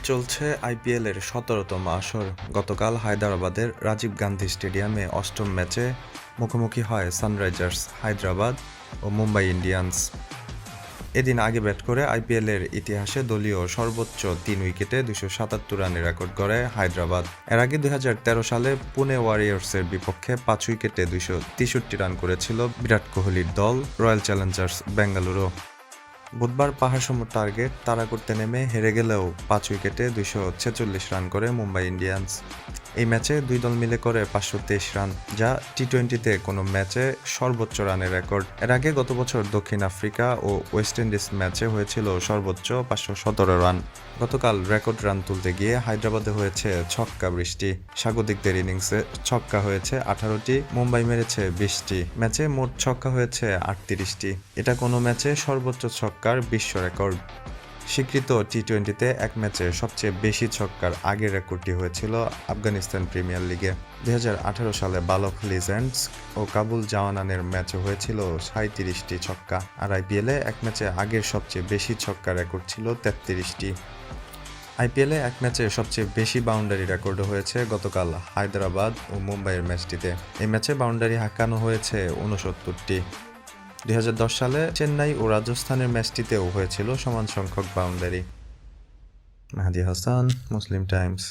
চলছে আইপিএলের ১৭তম আসর। গতকাল হায়দরাবাদের রাজীব গান্ধী স্টেডিয়ামে অষ্টম ম্যাচে মুখোমুখি হয় সানরাইজার্স হায়দরাবাদ ও মুম্বাই ইন্ডিয়ান্স। এদিন আগে ব্যাট করে আইপিএলের ইতিহাসে দলীয় সর্বোচ্চ ৩ উইকেটে ২৭৭ রানের রেকর্ড গড়ে হায়দরাবাদ। এর আগে ২০১৩ সালে পুনে ওয়ারিয়র্সের বিপক্ষে ৫ উইকেটে ২৬৩ রান করেছিল বিরাট কোহলির দল রয়্যাল চ্যালেঞ্জার্স বেঙ্গালুরু। বুধবার পাহাড়সম টার্গেট তাড়া করতে নেমে হেরে গেলেও ৫ উইকেটে ২৪৬ রান করে মুম্বাই ইন্ডিয়ান্স। এই ম্যাচে দুই দল মিলে করে ৫২৩ রান, যা টি-টোয়েন্টিতে কোনো ম্যাচে সর্বোচ্চ রানের রেকর্ড। এর আগে গত বছর দক্ষিণ আফ্রিকা ও ওয়েস্ট ইন্ডিজ ম্যাচে হয়েছিল সর্বোচ্চ ৫১৭ রান। গতকাল রেকর্ড রান তুলতে গিয়ে হায়দ্রাবাদে হয়েছে ছক্কা বৃষ্টি। স্বাগতিকদের ইনিংসে ছক্কা হয়েছে ১৮টি, মুম্বাই মেরেছে ২০টি। ম্যাচে মোট ছক্কা হয়েছে ৩৮টি। এটা কোনো ম্যাচে সর্বোচ্চ ছক্কার বিশ্ব রেকর্ড। স্বীকৃত টি-টোয়েন্টিতে এক ম্যাচে সবচেয়ে বেশি ছক্কার আগের রেকর্ডটি হয়েছিল আফগানিস্তান প্রিমিয়ার লিগে। ২০১৮ সালে বালক লিজেন্ডস ও কাবুল জাওয়ানানের ম্যাচে হয়েছিল ৩৭টি ছক্কা। আর আইপিএলে এক ম্যাচে আগের সবচেয়ে বেশি ছক্কার রেকর্ড ছিল ৩৩টি। আইপিএলে এক ম্যাচে সবচেয়ে বেশি বাউন্ডারি রেকর্ড হয়েছে গতকাল হায়দরাবাদ ও মুম্বাইয়ের ম্যাচটিতে। এই ম্যাচে বাউন্ডারি হাঁকানো হয়েছে ৬৯টি। ২০১০ সালে চেন্নাই ও রাজস্থানের ম্যাচটিতেও হয়েছিল সমান সংখ্যক বাউন্ডারি। মেহেদী হাসান, মুসলিম টাইমস।